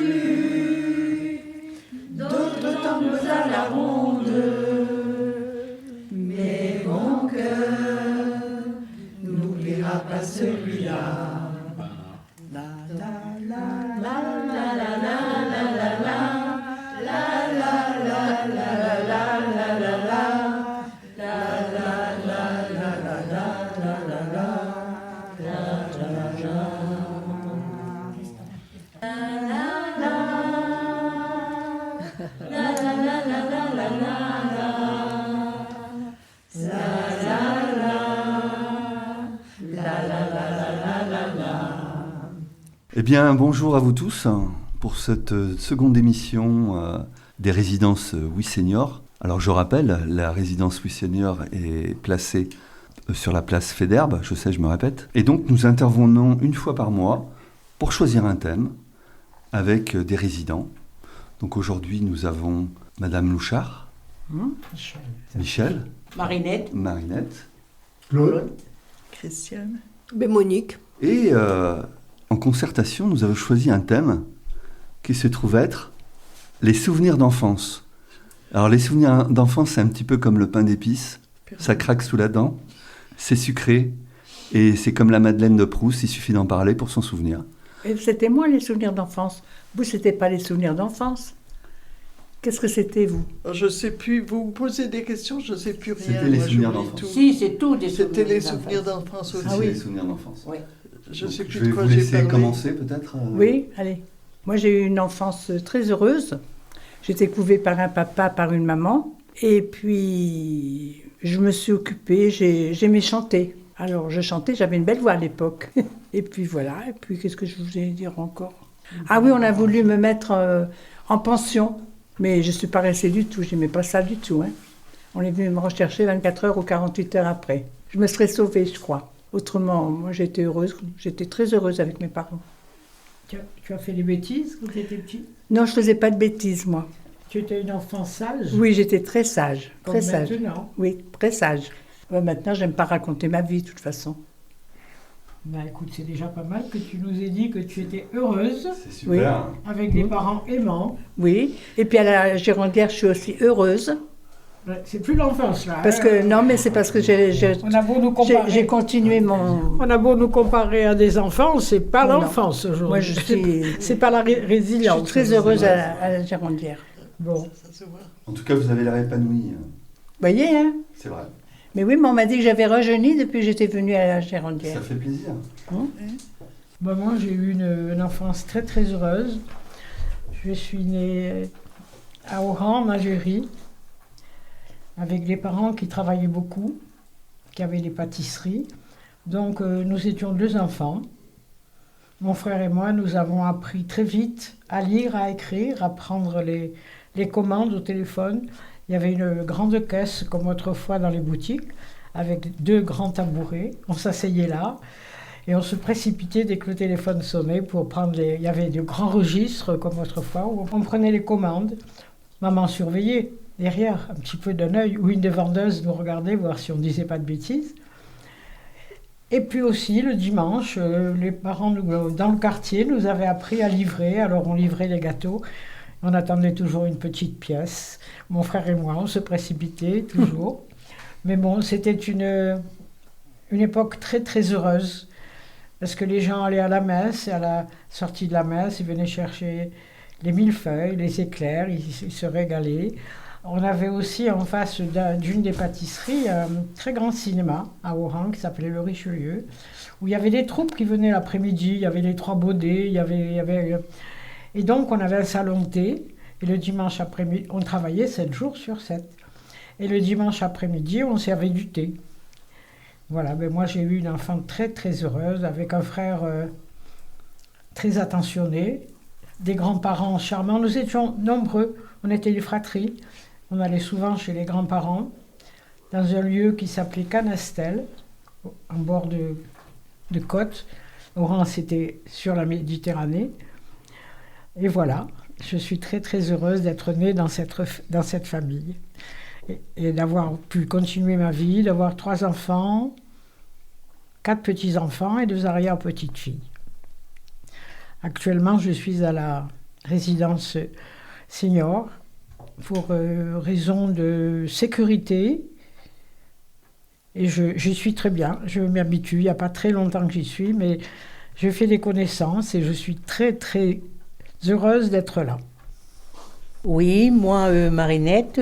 voulu, d'autres tombent à la ronde, mais mon cœur n'oubliera pas celui-là. La la la la la la la la la la la la la la la la la. Eh bien, bonjour à vous tous pour cette seconde émission des résidences Oui Senior. Alors, je rappelle, la résidence Oui Senior est placée sur la place Faidherbe, je sais, je me répète. Et donc, nous intervenons une fois par mois pour choisir un thème avec des résidents. Donc, aujourd'hui, nous avons Madame Louchard, Michel, Marinette, Claude, Christiane, Monique. Et en concertation, nous avons choisi un thème qui se trouve être les souvenirs d'enfance. Alors, les souvenirs d'enfance, c'est un petit peu comme le pain d'épices. Ça craque sous la dent, c'est sucré, et c'est comme la Madeleine de Proust, il suffit d'en parler pour s'en souvenir. Et c'était moi les souvenirs d'enfance. Vous, c'était pas les souvenirs d'enfance. Qu'est-ce que c'était, vous? Je ne sais plus, vous me posez des questions, je ne sais plus rien. C'était les Moi, souvenirs j'oublie d'enfance. tout. Si, c'est tout des souvenirs. C'était les souvenirs d'enfance aussi. Ah oui. Les souvenirs d'enfance. Oui. Je ne sais plus Je vais de quoi vous j'ai laisser parlé. commencer peut-être. Oui, allez. Moi, j'ai eu une enfance très heureuse. J'étais couvée par un papa, par une maman. Et puis, je me suis occupée, j'aimais chanter. Alors, je chantais, j'avais une belle voix à l'époque. Et puis voilà, et puis qu'est-ce que je voulais dire encore? Ah oui, on a voulu me mettre en pension, mais je ne suis pas restée du tout, je n'aimais pas ça du tout. Hein. On est venu me rechercher 24 heures ou 48 heures après. Je me serais sauvée, je crois. Autrement, moi j'étais heureuse, j'étais très heureuse avec mes parents. Tu as fait des bêtises quand tu étais petit? Non, je ne faisais pas de bêtises, moi. Tu étais une enfant sage? Oui, j'étais très sage, Comme très sage. maintenant. Oui, très sage. Maintenant, j'aime pas raconter ma vie, de toute façon. Ben, écoute, c'est déjà pas mal que tu nous aies dit que tu étais heureuse, C'est super. avec des parents aimants. Oui, et puis à la Girondière, je suis aussi heureuse. Ben, c'est plus l'enfance, là. Parce hein. que, non, mais c'est parce que On a beau nous comparer. j'ai continué mon... On a beau nous comparer à des enfants, c'est pas Non. l'enfance aujourd'hui. Moi, je suis C'est pas la je résilience. suis très heureuse à la Girondière. Vous Bon. Ça se voit. En tout cas, vous avez l'air épanoui. voyez, hein? C'est vrai. Mais oui, mais on m'a dit que j'avais rajeuni depuis que j'étais venue à la Ça Girondière. fait plaisir. Ben, moi, j'ai eu une enfance très très heureuse. Je suis née à Oran, en Algérie, avec des parents qui travaillaient beaucoup, qui avaient des pâtisseries. Donc, nous étions 2 enfants. Mon frère et moi, nous avons appris très vite à lire, à écrire, à prendre les commandes au téléphone. Il y avait une grande caisse, comme autrefois dans les boutiques, avec 2 grands tabourets. On s'asseyait là et on se précipitait dès que le téléphone sonnait pour prendre les... Il y avait de grands registres, comme autrefois, où on prenait les commandes. Maman surveillait derrière, un petit peu d'un œil, ou une des vendeuses nous regardait, voir si on ne disait pas de bêtises. Et puis aussi, le dimanche, les parents dans le quartier nous avaient appris à livrer. Alors on livrait les gâteaux. On attendait toujours une petite pièce. Mon frère et moi, on se précipitait toujours. Mais bon, c'était une époque très très heureuse. Parce que les gens allaient à la messe, et à la sortie de la messe, ils venaient chercher les millefeuilles, les éclairs, ils se régalaient. On avait aussi en face d'une des pâtisseries un très grand cinéma à Oran qui s'appelait le Richelieu, où il y avait des troupes qui venaient l'après-midi, il y avait les 3 Baudets, il y avait... Et donc on avait un salon de thé, et le dimanche après-midi, on travaillait 7 jours sur 7. Et le dimanche après-midi, on servait du thé. Voilà, ben moi j'ai eu une enfance très très heureuse, avec un frère très attentionné, des grands-parents charmants. Nous étions nombreux, on était une fratrie. On allait souvent chez les grands-parents, dans un lieu qui s'appelait Canastel, en bord de côte. Oran, c'était sur la Méditerranée. Et voilà, je suis très très heureuse d'être née dans cette famille. Et d'avoir pu continuer ma vie, d'avoir 3 enfants, 4 petits-enfants et 2 arrière-petites-filles. Actuellement, je suis à la résidence senior pour raison de sécurité. Et j'y suis très bien, je m'habitue, il n'y a pas très longtemps que j'y suis, mais je fais des connaissances et je suis très très heureuse d'être là. Oui, moi, Marinette,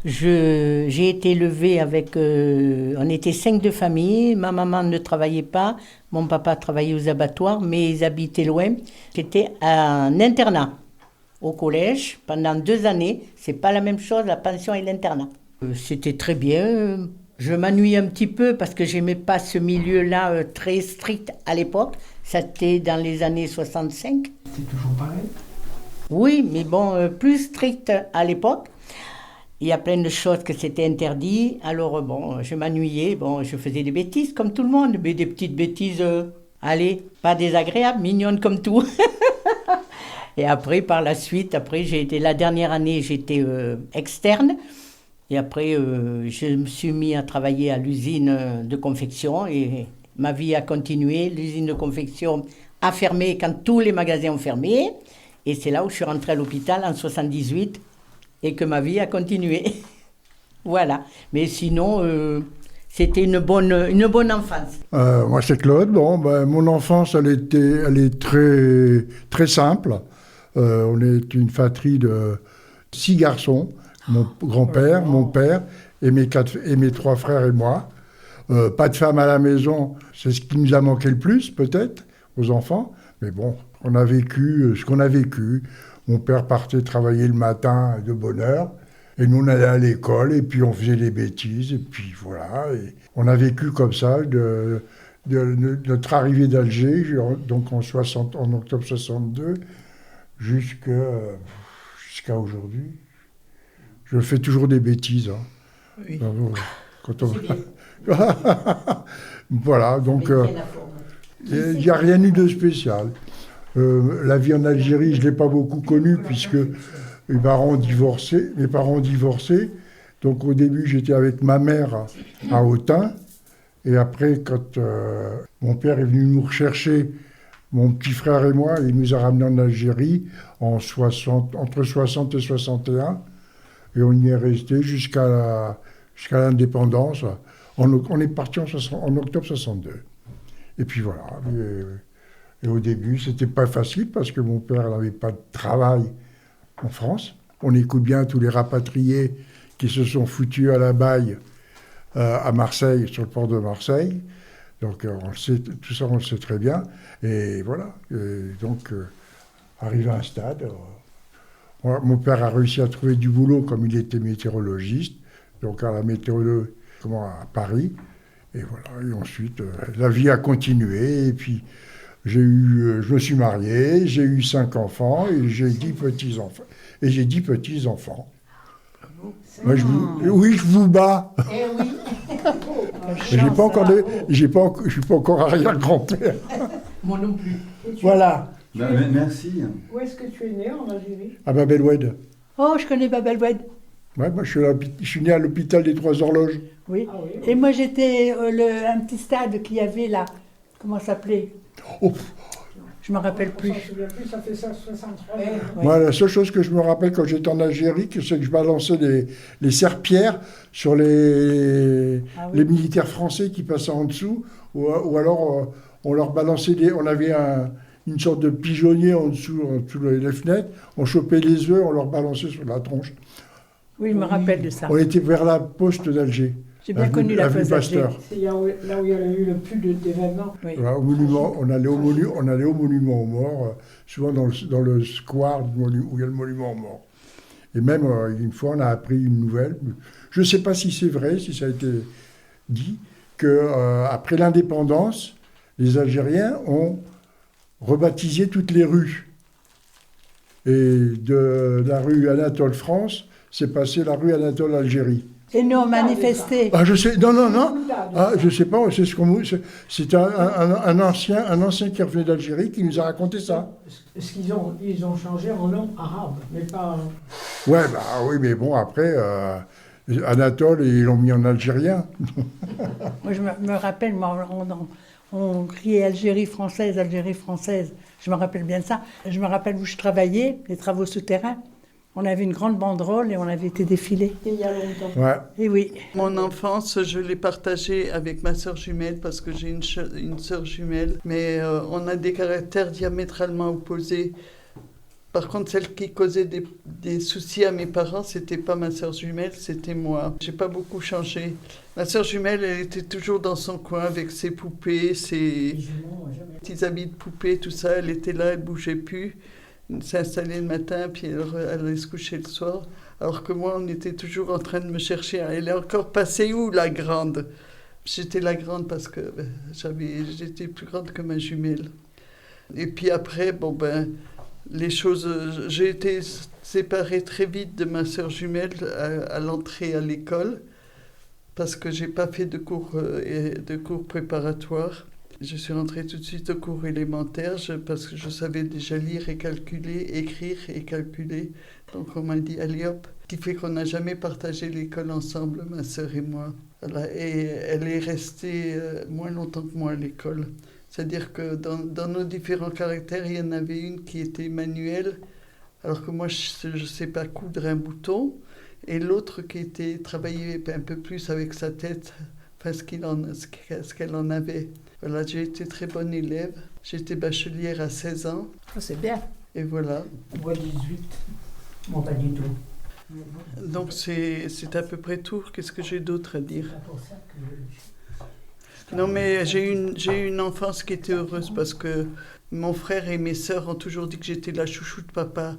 j'ai été élevée avec... on était 5 de famille, ma maman ne travaillait pas, mon papa travaillait aux abattoirs, mais ils habitaient loin. J'étais en internat au collège pendant 2 années. C'est pas la même chose, la pension et l'internat. C'était très bien. Je m'ennuyais un petit peu parce que j'aimais pas ce milieu-là très strict à l'époque. C'était dans les années 65. C'est toujours pareil? Oui, mais bon, plus strict à l'époque. Il y a plein de choses que c'était interdit. Alors bon, je m'ennuyais. Bon, je faisais des bêtises comme tout le monde, mais des petites bêtises, allez, pas désagréables, mignonnes comme tout. Et après, par la suite, après, j'ai été la dernière année, j'étais externe. Et après, je me suis mis à travailler à l'usine de confection et ma vie a continué. L'usine de confection a fermé quand tous les magasins ont fermé. Et c'est là où je suis rentrée à l'hôpital en 78 et que ma vie a continué. Voilà. Mais sinon, c'était une bonne enfance. Moi, c'est Claude. Bon, mon enfance, elle est très, très simple. On est une fratrie de 6 garçons. Mon grand-père, mon père et mes 3 frères et moi. Pas de femme à la maison, c'est ce qui nous a manqué le plus, peut-être, aux enfants. Mais bon, on a vécu ce qu'on a vécu. Mon père partait travailler le matin de bonne heure. Et nous, on allait à l'école, et puis on faisait des bêtises, et puis voilà. Et on a vécu comme ça de notre arrivée d'Alger, donc en octobre 62, jusqu'à aujourd'hui. Je fais toujours des bêtises. Hein. Oui. Quand on... Voilà, donc il n'y a rien eu de spécial. La vie en Algérie, je ne l'ai pas beaucoup connue puisque mes parents ont divorcé. Donc au début, j'étais avec ma mère à Autun. Et après, quand mon père est venu nous rechercher, mon petit frère et moi, il nous a ramenés en Algérie entre 60 et 61. Et on y est resté jusqu'à l'indépendance. On est parti en octobre 62. Et puis voilà. Et au début, c'était pas facile parce que mon père n'avait pas de travail en France. On écoute bien tous les rapatriés qui se sont foutus à la baille à Marseille, sur le port de Marseille. Donc on le sait, tout ça, on le sait très bien. Et voilà. Et donc, arrivé à un stade... Mon père a réussi à trouver du boulot comme il était météorologiste, donc à la météorologie à Paris. Et voilà. Et ensuite, la vie a continué. Et puis, je me suis marié, j'ai eu 5 enfants et j'ai 10 petits-enfants. Moi, je vous bats. Eh oui. Je suis pas encore arrière-grand-père. Moi non plus. Voilà. Merci. Où est-ce que tu es né en Algérie? À Bab el Oued. Oh, je connais Bab el Oued. Ouais, moi, je suis né à l'hôpital des 3 horloges. Oui. Ah oui. Et moi, j'étais un petit stade qu'il y avait là. Comment ça s'appelait? Oh. Je me rappelle plus. Je ne me souviens plus, ça fait ça 63 ans. Ouais. Moi, la seule chose que je me rappelle quand j'étais en Algérie, c'est que je balançais les serpillères sur les militaires français qui passaient en dessous, ou alors on leur balançait on avait une sorte de pigeonnier en dessous les fenêtres, on chopait les œufs, on leur balançait sur la tronche. Oui, je me rappelle de ça. On était vers la poste d'Alger. J'ai bien connu la avenue poste d'Alger. Pasteur. C'est là où il y a eu le plus d'événements. Oui. Voilà, au monument, on allait au monument aux morts, souvent dans le square où il y a le monument aux morts. Et même, une fois, on a appris une nouvelle, je ne sais pas si c'est vrai, si ça a été dit, qu'après l'indépendance, les Algériens ont rebaptisé toutes les rues. Et de la rue Anatole-France, c'est passé la rue Anatole-Algérie. Et nous, on manifestait. Ah, je sais, non. Ah, je sais pas, c'est un ancien qui revenait d'Algérie qui nous a raconté ça. Est-ce qu'ils ont changé en nom arabe, mais pas... Ouais, oui, mais bon, après, Anatole, ils l'ont mis en algérien. Moi, je me rappelle, On criait Algérie française, Algérie française. Je me rappelle bien de ça. Je me rappelle où je travaillais, les travaux souterrains. On avait une grande banderole et on avait été défilés. Il y a longtemps. Ouais. Et oui. Mon enfance, je l'ai partagée avec ma sœur jumelle parce que j'ai une sœur jumelle. Mais on a des caractères diamétralement opposés. Par contre, celle qui causait des soucis à mes parents, c'était pas ma sœur jumelle, c'était moi. J'ai pas beaucoup changé. Ma sœur jumelle, elle était toujours dans son coin avec ses poupées, ses petits habits de poupée, tout ça. Elle était là, elle bougeait plus. Elle s'installait le matin, puis elle allait se coucher le soir. Alors que moi, on était toujours en train de me chercher. Elle est encore passée où, la grande? J'étais la grande parce que j'étais plus grande que ma jumelle. Et puis après, les choses... J'ai été séparée très vite de ma sœur jumelle à l'entrée à l'école parce que j'ai pas fait de cours préparatoires. Je suis rentrée tout de suite au cours élémentaire parce que je savais déjà lire et calculer, écrire et calculer. Donc on m'a dit allez hop, ce qui fait qu'on n'a jamais partagé l'école ensemble, ma sœur et moi. Voilà. Et elle est restée moins longtemps que moi à l'école. C'est-à-dire que dans nos différents caractères, il y en avait une qui était manuelle, alors que moi je ne sais pas coudre un bouton, et l'autre qui travaillait un peu plus avec sa tête, enfin ce qu'elle en avait. Voilà, j'ai été très bonne élève. J'étais bachelière à 16 ans. Oh, c'est bien. Et voilà. Moi, 18. Bon, pas du tout. Donc c'est à peu près tout. Qu'est-ce que j'ai d'autre à dire? Non, mais j'ai eu une enfance qui était heureuse parce que mon frère et mes sœurs ont toujours dit que j'étais la chouchou de papa.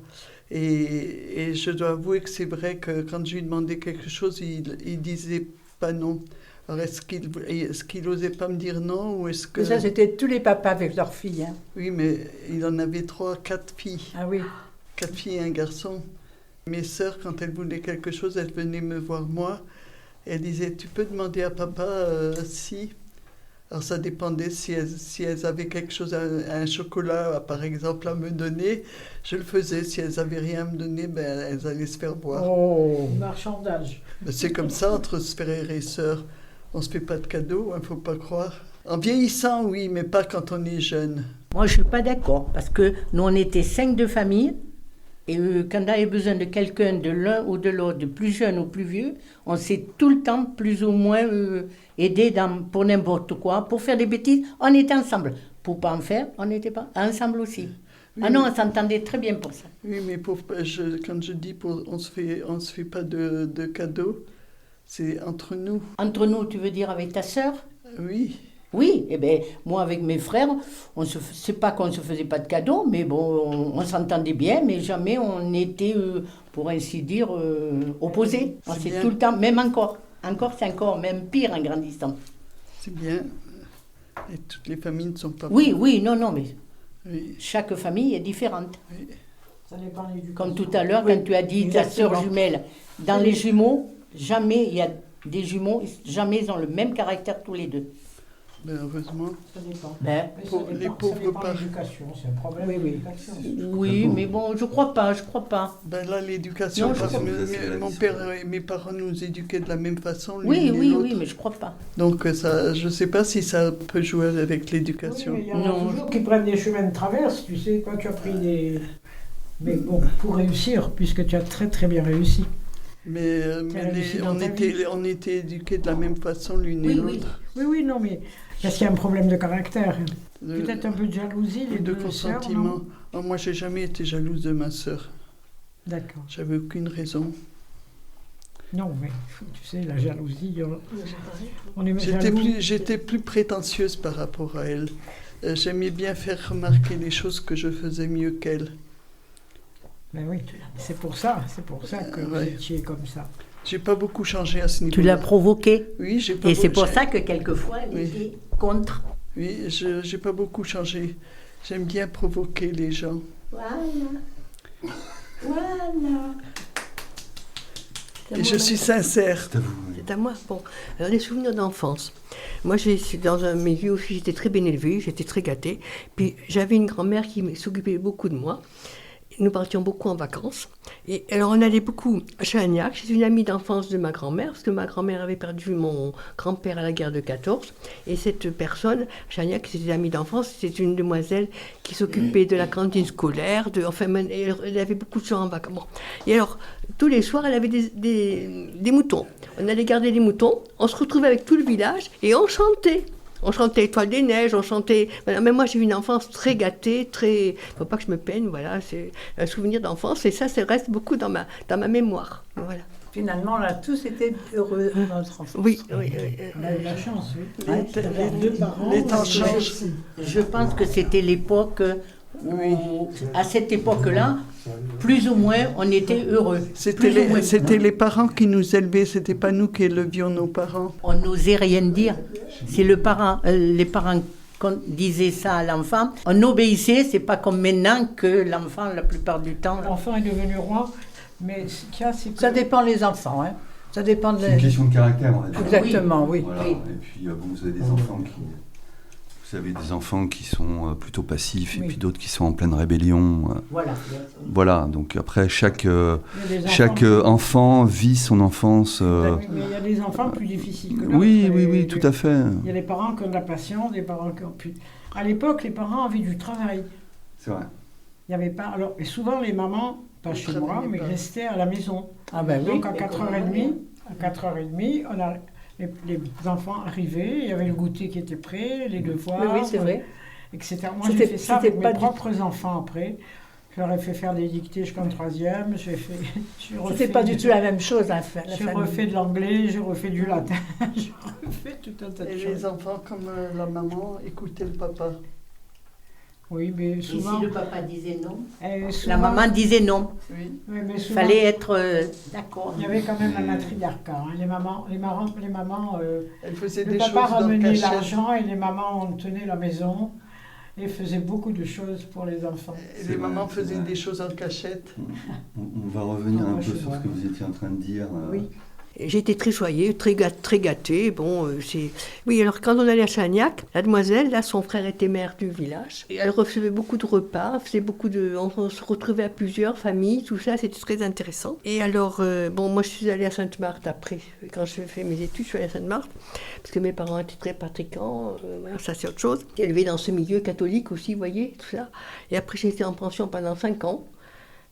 Et je dois avouer que c'est vrai que quand je lui demandais quelque chose, il disait pas non. Alors est-ce qu'il n'osait pas me dire non ou est-ce que... Ça, c'était tous les papas avec leurs filles. Hein. Oui, mais il en avait 4 filles. Ah oui. 4 filles et un garçon. Mes sœurs, quand elles voulaient quelque chose, elles venaient me voir moi. Et elles disaient, tu peux demander à papa si... Alors ça dépendait si elles avaient quelque chose, un chocolat par exemple à me donner, je le faisais. Si elles n'avaient rien à me donner, elles allaient se faire boire. Oh. Marchandage. Mais c'est comme ça entre frères et sœurs. On ne se fait pas de cadeaux, il ne faut pas croire. En vieillissant, oui, mais pas quand on est jeune. Moi, je ne suis pas d'accord, parce que nous, on était 5 de famille, et quand on avait besoin de quelqu'un, de l'un ou de l'autre, de plus jeune ou plus vieux, on s'est tout le temps plus ou moins aidé pour n'importe quoi. Pour faire des bêtises, on était ensemble. Pour pas en faire, on n'était pas ensemble aussi. Oui, ah non, on s'entendait très bien pour ça. Oui, mais quand je dis on se fait pas de cadeaux, c'est entre nous. Entre nous, tu veux dire avec ta sœur? Oui. Oui, eh bien, moi avec mes frères, c'est pas qu'on ne se faisait pas de cadeaux, mais bon, on s'entendait bien, mais jamais on était, pour ainsi dire, opposés. C'est tout le temps, même encore. Encore, c'est encore même pire en grandissant. C'est bien. Et toutes les familles ne sont pas... Oui, non, mais oui. Chaque famille est différente. Oui. Ça dépend de l'éducation. Comme tout à l'heure, quand tu as dit ta sœur jumelle, dans les jumeaux, jamais il y a des jumeaux, jamais ils ont le même caractère tous les deux. Heureusement. Ça dépend. Pour les pauvres parents. L'éducation, c'est un problème d'éducation. Oui, mais bon, je crois pas. Là, l'éducation, Non, parce que mon père et mes parents nous éduquaient de la même façon. Oui, mais je crois pas. Donc, je ne sais pas si ça peut jouer avec l'éducation. Oui, il y en a toujours qui prennent des chemins de traverse, tu sais, quand tu as pris des... Mais bon, pour réussir, puisque tu as très très bien réussi. Mais on était éduqués de la même façon l'une et l'autre. Oui, non, mais parce qu'il y a un problème de caractère. Peut-être un peu de jalousie, et de consentiment. Moi, j'ai jamais été jalouse de ma sœur. D'accord. J'avais aucune raison. Non, mais tu sais, la jalousie, on est jaloux. J'étais plus prétentieuse par rapport à elle. J'aimais bien faire remarquer les choses que je faisais mieux qu'elle. Ben oui, c'est pour ça que vous étiez comme ça. J'ai pas beaucoup changé à ce niveau. Tu l'as provoqué. Oui, j'ai pas. Et c'est pour ça que quelquefois elle était contre. Oui, j'ai pas beaucoup changé. J'aime bien provoquer les gens. Voilà. Et je suis sincère. C'est à moi. Bon, alors les souvenirs d'enfance. Moi, je suis dans un milieu où j'étais très bien élevée, j'étais très gâtée. Puis j'avais une grand-mère qui s'occupait beaucoup de moi. Nous partions beaucoup en vacances. Et alors, on allait beaucoup à Chagnac. C'est une amie d'enfance de ma grand-mère, parce que ma grand-mère avait perdu mon grand-père à la guerre de 14. Et cette personne, Chagnac, c'était une amie d'enfance, c'était une demoiselle qui s'occupait de la cantine scolaire. Elle avait beaucoup de gens en vacances. Bon. Et alors, tous les soirs, elle avait des moutons. On allait garder les moutons, on se retrouvait avec tout le village et on chantait. On chantait Étoile des Neiges, on chantait... Voilà. Mais moi, j'ai eu une enfance très gâtée, très... Faut pas que je me peigne, voilà. C'est un souvenir d'enfance et ça reste beaucoup dans ma mémoire. Voilà. Finalement, on a tous été heureux dans notre enfance. Oui. On a eu la chance, oui. Ouais, D'avoir deux parents. Les temps changent. Je pense que c'était l'époque où, à cette époque-là, plus ou moins, on était heureux. C'était les parents qui nous élevaient, c'était pas nous qui élevions nos parents. On n'osait rien dire. C'est les parents qu'on disait ça à l'enfant. On obéissait, c'est pas comme maintenant que l'enfant, la plupart du temps... L'enfant est devenu roi, mais ce qu'il y a, c'est que... Ça dépend les enfants, hein. Ça dépend de... C'est une question de caractère, on va dire. Exactement, oui. Voilà. Oui. Et puis, bon, vous avez des enfants qui... Vous avez des enfants qui sont plutôt passifs et Oui. puis d'autres qui sont en pleine rébellion. Voilà. Voilà, donc après, chaque Il y a des chaque enfants- enfant vit son enfance. Oui, mais il y a des enfants plus difficiles que d'autres. Oui, tout à fait. Il y a des parents qui ont de la patience, des parents qui ont plus... À l'époque, les parents avaient du travail. C'est vrai. Il y avait pas... Alors, et souvent, les mamans, pas Ils chez moi, travaillaient mais pas. restaient à la maison. Ah ben oui. Donc, à 4h30, les enfants arrivaient, il y avait le goûter qui était prêt, les devoirs, Oui, c'est vrai. etc. Moi, C'était- j'ai fait ça c'était avec pas mes du- propres enfants après. Je leur ai fait faire des dictées jusqu'en 3e. J'ai refait C'était pas du tout la même chose, hein, la J'ai famille. refait de l'anglais, j'ai refait du latin, j'ai refait tout un tas de Et choses. les enfants, comme la maman, écoutaient le papa. Oui, mais Et souvent... si le papa disait non, et souvent- la maman disait non. Oui. Oui, mais Il souvent, fallait être d'accord. il y avait quand même un matriarcat. Hein. Les mamans, Elle faisait le des papa choses dans le ramenait cachette. l'argent et les mamans tenaient la maison et faisaient beaucoup de choses pour les enfants. Et les mamans faisaient des choses en cachette. On va revenir un Moi, peu je sur vois. ce que vous étiez en train de dire. Oui. J'ai été très choyée, très gâtée. Bon, oui, alors quand on allait à Chagnac, la demoiselle, là, son frère était maire du village. Et elle recevait beaucoup de repas, on se retrouvait à plusieurs familles, tout ça, c'était très intéressant. Et alors, bon, moi, je suis allée à Sainte-Marthe après. Quand j'ai fait mes études, je suis allée à Sainte-Marthe, parce que mes parents étaient très pratiquants, voilà, ça c'est autre chose. J'ai élevé dans ce milieu catholique aussi, vous voyez, tout ça. Et après, j'ai été en pension pendant 5 ans.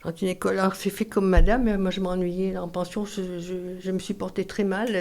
Dans une école, alors c'est fait comme madame, moi je m'ennuyais là, en pension, je me suis portée très mal.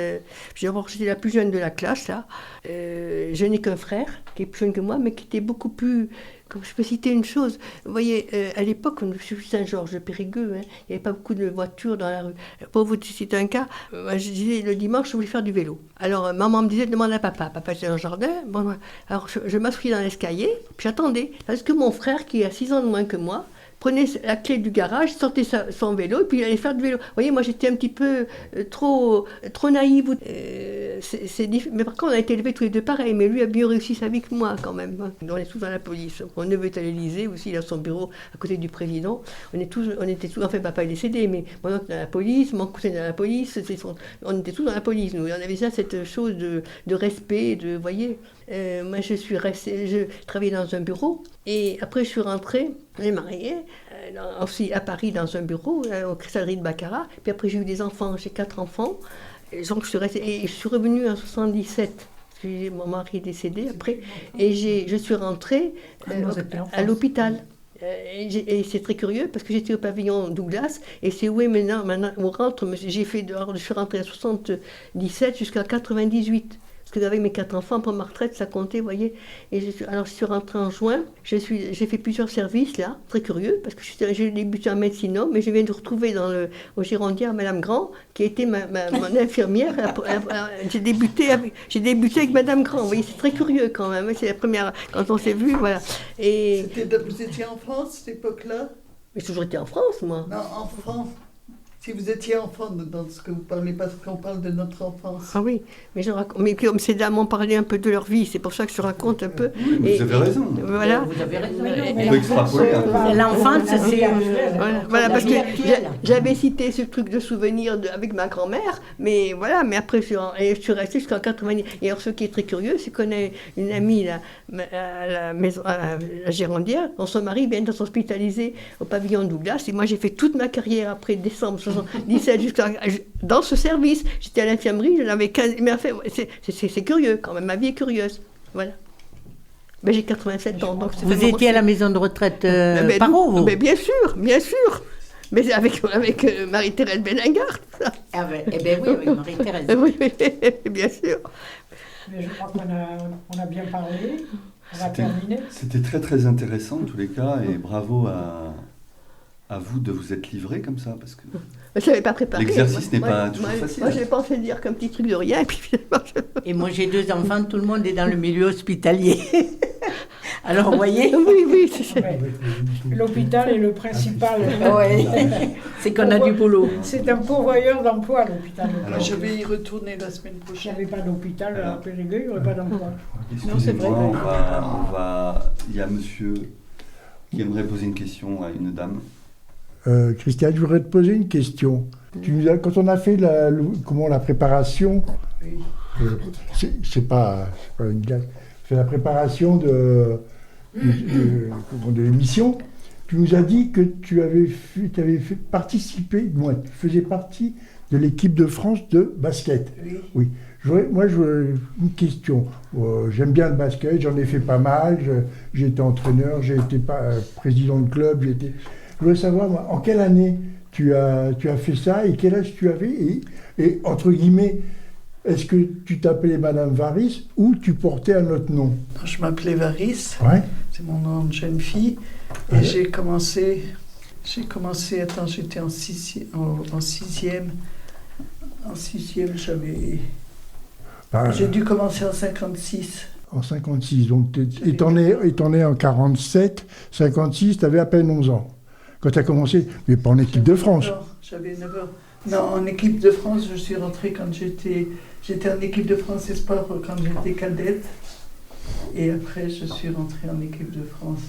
J'étais la plus jeune de la classe, là. Je n'ai qu'un frère, qui est plus jeune que moi, mais qui était beaucoup plus... Comme je peux citer une chose, vous voyez, à l'époque, je suis Saint-Georges-Périgueux, hein, il n'y avait pas beaucoup de voitures dans la rue. Pour vous citer un cas, moi, je disais le dimanche, je voulais faire du vélo. Alors maman me disait, demande à papa. Papa était dans le jardin. Bon, alors je m'assois dans l'escalier, puis j'attendais. Parce que mon frère, qui a 6 ans de moins que moi, prenait la clé du garage, sortait son vélo, et puis il allait faire du vélo. Vous voyez, moi j'étais un petit peu trop naïve. Mais par contre, on a été élevés tous les deux pareil, mais lui a mieux réussi sa vie que moi quand même. On est tous dans la police. Mon neveu est à l'Élysée, aussi il a son bureau à côté du président. On était tous, enfin papa est décédé, mais mon oncle est dans la police, mon cousin est dans la police, on était tous dans la police, nous. Et on avait ça, cette chose de respect, vous voyez. Moi, je travaillais dans un bureau et après, je suis rentrée, j'ai marié, aussi à Paris dans un bureau, aux cristalleries de Baccarat. Puis après, j'ai eu des enfants, j'ai 4 enfants. Et donc, je suis revenue en 77. Parce que mon mari est décédé après. Et je suis rentrée à l'hôpital. Et c'est très curieux parce que j'étais au pavillon Douglas et c'est où est maintenant on rentre. Je suis rentrée à 77 jusqu'à 98. Parce que avec mes 4 enfants, pour ma retraite, ça comptait, vous voyez. Et alors, je suis rentrée en juin. J'ai fait plusieurs services, là, très curieux, parce que j'ai débuté en médecine, mais je viens de retrouver au Girondière Madame Grand, qui était mon infirmière. J'ai débuté avec Madame Grand, vous voyez, c'est très curieux quand même. C'est la première, quand on s'est vus, voilà. Vous étiez en France, cette époque-là? Mais j'ai toujours été en France, moi. Non, en France. Si vous étiez enfant dans ce que vous parlez, parce qu'on parle de notre enfance. Ah oui, mais comme ces dames m'ont parlé un peu de leur vie, c'est pour ça que je raconte un peu. Oui, vous avez raison. Voilà. Vous avez raison. On peut extrapoler. L'enfance, c'est... Voilà, parce que actuelle. j'avais cité ce truc de souvenir avec ma grand-mère, mais voilà, mais après je suis restée jusqu'en 90. Et alors ce qui est très curieux, c'est qu'on a une amie là, à la maison, à la Gérondière, dont son mari vient d'être hospitalisé au pavillon Douglas, et moi j'ai fait toute ma carrière après décembre 77 dans ce service. J'étais à l'infirmerie, j'en avais 15... Mais enfin, c'est curieux quand même, ma vie est curieuse. Voilà. Ben, j'ai 87 ans, donc Vous étiez à la maison de retraite Parot, vous? Bien sûr, bien sûr. Mais avec Marie-Thérèse Bellingard. Ah ben, eh bien oui, avec Marie-Thérèse. Oui, bien sûr. Mais je crois qu'on a bien parlé. On va terminer. C'était très très intéressant en tous les cas, et bravo à vous de vous être livré comme ça, parce que je n'avais pas préparé. l'exercice n'est pas toujours facile. Moi, je pensé dire qu'un petit truc de rien, et puis finalement... Et moi, j'ai 2 enfants, tout le monde est dans le milieu hospitalier. Alors, vous voyez? Oui. Ouais. L'hôpital est le principal. Ouais. C'est qu'on a du boulot. C'est un pourvoyeur d'emploi, l'hôpital. Alors, Je vais y retourner la semaine S'il n'y prochaine. avait pas d'hôpital à Périgueux, il n'y aurait pas d'emploi. excusez-moi, il y a monsieur qui aimerait poser une question à une dame. Christiane, je voudrais te poser une question. Quand on a fait la préparation, Oui. c'est pas une blague, c'est la préparation de l'émission, tu nous as dit que tu avais fait participer, tu faisais partie de l'équipe de France de basket. Oui. Moi, j'aurais une question. J'aime bien le basket, j'en ai fait pas mal, j'ai été entraîneur, j'ai été président de club, Je voudrais savoir, moi, en quelle année tu as fait ça et quel âge tu avais et entre guillemets, est-ce que tu t'appelais Madame Varis ou tu portais un autre nom? Je m'appelais Varis, Ouais. c'est mon nom de jeune fille, et j'ai commencé, j'étais en sixième. En sixième, j'ai dû commencer en 56. En 56, donc étant né en 47, 56, tu avais à peine 11 ans. Quand tu as commencé, mais pas en équipe de France. J'avais 9 ans. Non, en équipe de France, je suis rentrée quand j'étais en équipe de France et sport quand j'étais cadette. Et après, je suis rentrée en équipe de France.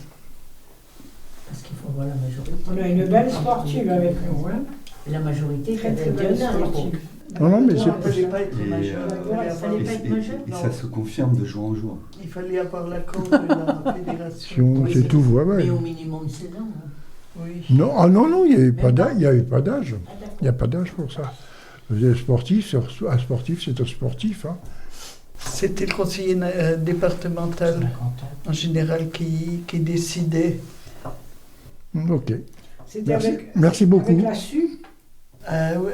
Parce qu'il faut voir la majorité. On a une belle sportive avec nous, hein. La majorité, Très très belle sportive. Non, mais Il c'est ne fallait pas être majeur. Et ça se confirme de jour en jour. Il fallait avoir l'accord de la fédération. c'est tout, ouais. Mais au minimum 16 ans. Hein. Oui. Non, il n'y avait pas d'âge. Il n'y avait pas d'âge. Il n'y a pas d'âge pour ça. Un sportif, c'est un sportif. Hein. C'était le conseiller départemental, en général, qui décidait. Ok. C'était Merci beaucoup. Avec la SU,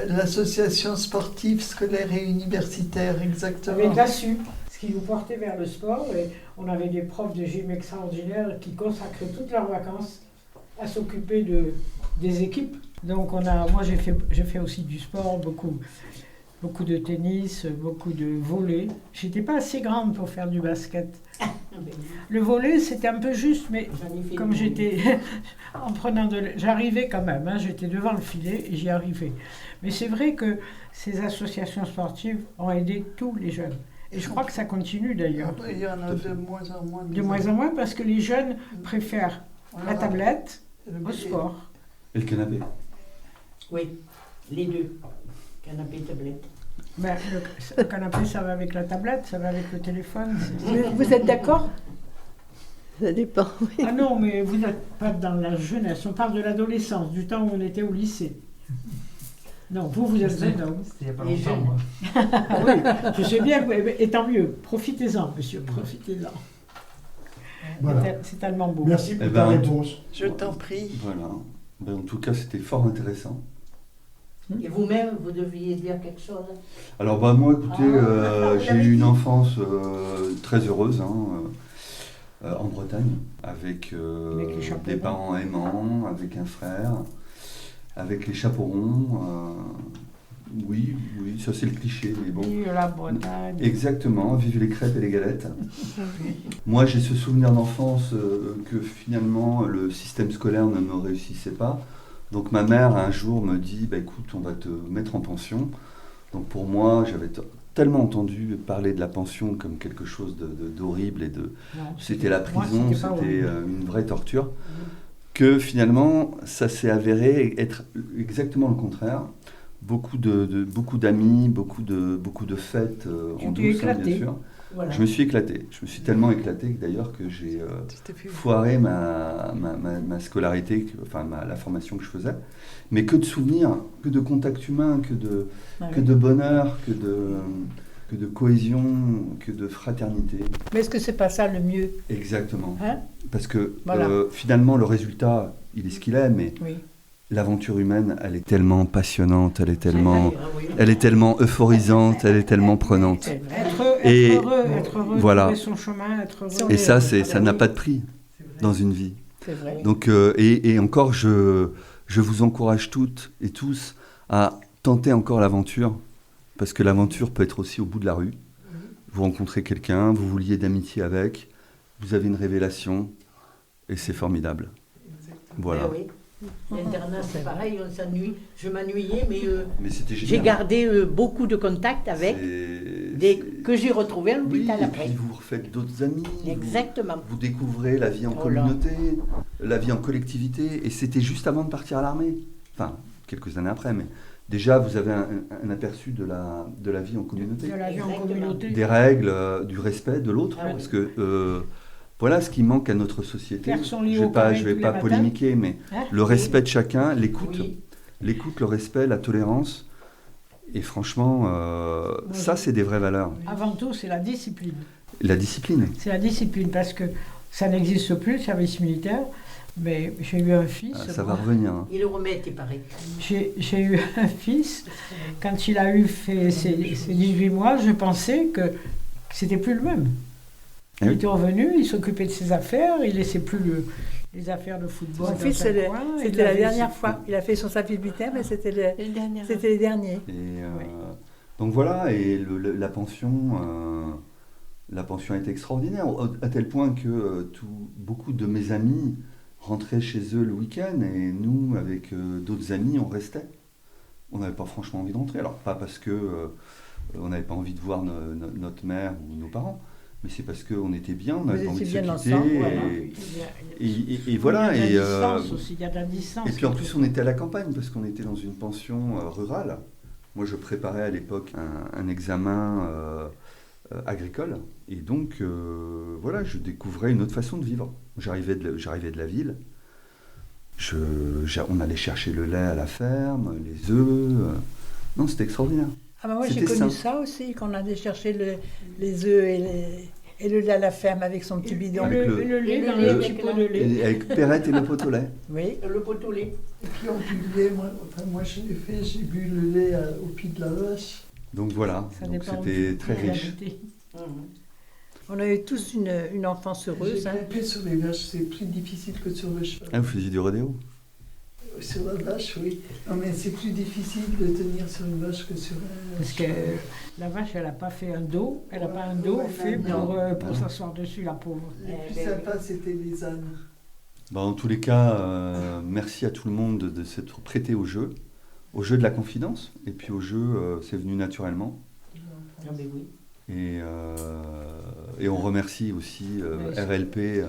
L'association sportive scolaire et universitaire, exactement. avec la SU, ce qui nous portait vers le sport. Et on avait des profs de gym extraordinaires qui consacraient toutes leurs vacances à s'occuper des équipes. Donc moi j'ai fait aussi du sport, beaucoup de tennis, beaucoup de volley. J'étais pas assez grande pour faire du basket. Le volley c'était un peu juste, mais comme j'étais j'arrivais quand même, hein, j'étais devant le filet et j'y arrivais. Mais c'est vrai que ces associations sportives ont aidé tous les jeunes. Et je crois que ça continue d'ailleurs. Il y en a de moins en moins. De moins en moins parce que les jeunes préfèrent la tablette au sport. Et le canapé? Oui, les deux. Canapé, tablette. Ben, le canapé, ça va avec la tablette, ça va avec le téléphone. Vous êtes d'accord? Ça dépend, oui. Ah non, mais vous n'êtes pas dans la jeunesse. On parle de l'adolescence, du temps où on était au lycée. Non, vous êtes un homme. C'était il n'y a pas Les longtemps, jeunes. moi. Ah oui, je sais bien, et tant mieux. Profitez-en, monsieur, profitez-en. Voilà. C'est tellement beau. Merci pour Eh ta ben, réponse. Je t'en prie. Voilà. En tout cas, c'était fort intéressant. Et vous-même, vous deviez dire quelque chose? Alors moi, écoutez, j'ai eu une enfance très heureuse en Bretagne, avec Avec les chapeaux des ronds. parents aimants, avec un frère, avec les chapeaux ronds. Oui, ça c'est le cliché, mais bon. Vive la Bretagne. Exactement, vive les crêpes et les galettes. Moi, j'ai ce souvenir d'enfance que finalement le système scolaire ne me réussissait pas. Donc ma mère un jour me dit bah, écoute, on va te mettre en pension. Donc pour moi, j'avais tellement entendu parler de la pension comme quelque chose d'horrible et c'était la prison, c'était une vraie torture, que finalement ça s'est avéré être exactement le contraire. Beaucoup d'amis, beaucoup de fêtes en douce, bien sûr. Voilà. Je me suis éclaté. Je me suis tellement éclaté que d'ailleurs que j'ai foiré ma scolarité, enfin la formation que je faisais. Mais que de souvenirs, que de contact humain, que de bonheur, que de cohésion, que de fraternité. Mais est-ce que c'est pas ça le mieux? Exactement. Hein? Parce que Voilà. finalement, le résultat, il est ce qu'il est, mais Oui. l'aventure humaine, elle est tellement passionnante, elle est tellement euphorisante, elle est tellement prenante. Être heureux, voilà. trouver son chemin, être heureux. Et ça n'a pas de prix dans une vie. C'est vrai. Donc, et encore, je vous encourage toutes et tous à tenter encore l'aventure, parce que l'aventure peut être aussi au bout de la rue. Vous rencontrez quelqu'un, vous vous liez d'amitié avec, vous avez une révélation, et c'est formidable. Voilà. Oui. L'internat, c'est pareil, on s'ennuie. Je m'ennuyais, Mais c'était génial. j'ai gardé beaucoup de contacts avec, que j'ai retrouvés à l'hôpital et après. puis vous refaites d'autres amis. Exactement. Vous découvrez la vie en communauté, la vie en collectivité, et c'était juste avant de partir à l'armée. Enfin, quelques années après, mais déjà vous avez un aperçu de la vie en communauté. De la vie en Exactement. communauté. Des règles, du respect de l'autre, Ah oui. parce que voilà ce qui manque à notre société. Faire son lit Je au carré vais tous pas les polémiquer, mais Hein? le respect de chacun, l'écoute, Oui. le respect, la tolérance, et franchement, ça c'est des vraies valeurs. Avant tout, c'est la discipline. La discipline. C'est la discipline parce que ça n'existe plus, le service militaire. Mais j'ai eu un fils. Ça va revenir. Hein. Il le remet, il paraît. J'ai eu un fils. Quand il a fait ses 18 mois, je pensais que c'était plus le même. Eh Il oui. était revenu, il s'occupait de ses affaires, il laissait plus les affaires de football. Mon dans fils, un coin, il c'était la avait dernière ses- fois. Il a fait son service militaire, mais c'était Les dernières. les derniers. Et, donc voilà, et la pension est extraordinaire, à tel point que beaucoup de mes amis rentraient chez eux le week-end, et nous, avec d'autres amis, on restait. On n'avait pas franchement envie de rentrer. Alors, pas parce que on n'avait pas envie de voir notre mère ou nos parents, mais c'est parce qu'on était bien, on n'avait pas envie de se bien quitter. ensemble, Voilà. Et voilà. Il y a de Et, la distance aussi, il y a de la distance. et puis en plus, on était à la campagne, parce qu'on était dans une pension rurale. Moi, je préparais à l'époque un examen agricole. Et donc, voilà, je découvrais une autre façon de vivre. J'arrivais de la ville. On allait chercher le lait à la ferme, les œufs. Non, c'était extraordinaire. Ah bah moi j'ai C'était connu ça. ça aussi, qu'on allait chercher les œufs et le lait à la ferme avec son petit bidon. Avec Le lait dans le- le petit pot de lait. Et avec Perrette et le pot au lait. Oui. Le pot au lait. Et puis on buvait, moi je l'ai fait, j'ai bu le lait au pied de la vache. Donc voilà, Ça donc dépend c'était où très tu riche. habitais. On a eu tous une enfance heureuse. J'ai Hein. grimpé sur les vaches, c'est plus difficile que sur le cheval. Ah, vous faisiez du rodéo? Sur la vache, oui. Non mais c'est plus difficile de tenir sur une vache que sur un Parce que cheval. la vache, elle n'a pas fait un dos, elle n'a pas un dos Ouais, fait non. pour Non. s'asseoir dessus, la pauvre. Le plus sympa, c'était les ânes. En tous les cas, merci à tout le monde de s'être prêté au jeu de la confidence, et puis au jeu, c'est venu naturellement. Ah ben oui. Et on remercie aussi Merci. RLP,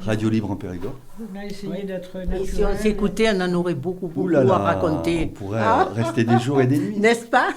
Radio Libre en Périgord. On a essayé d'être Et naturel. si on s'écoutait, on en aurait beaucoup Ouh là à là, raconter. on pourrait rester des jours et des nuits. N'est-ce pas?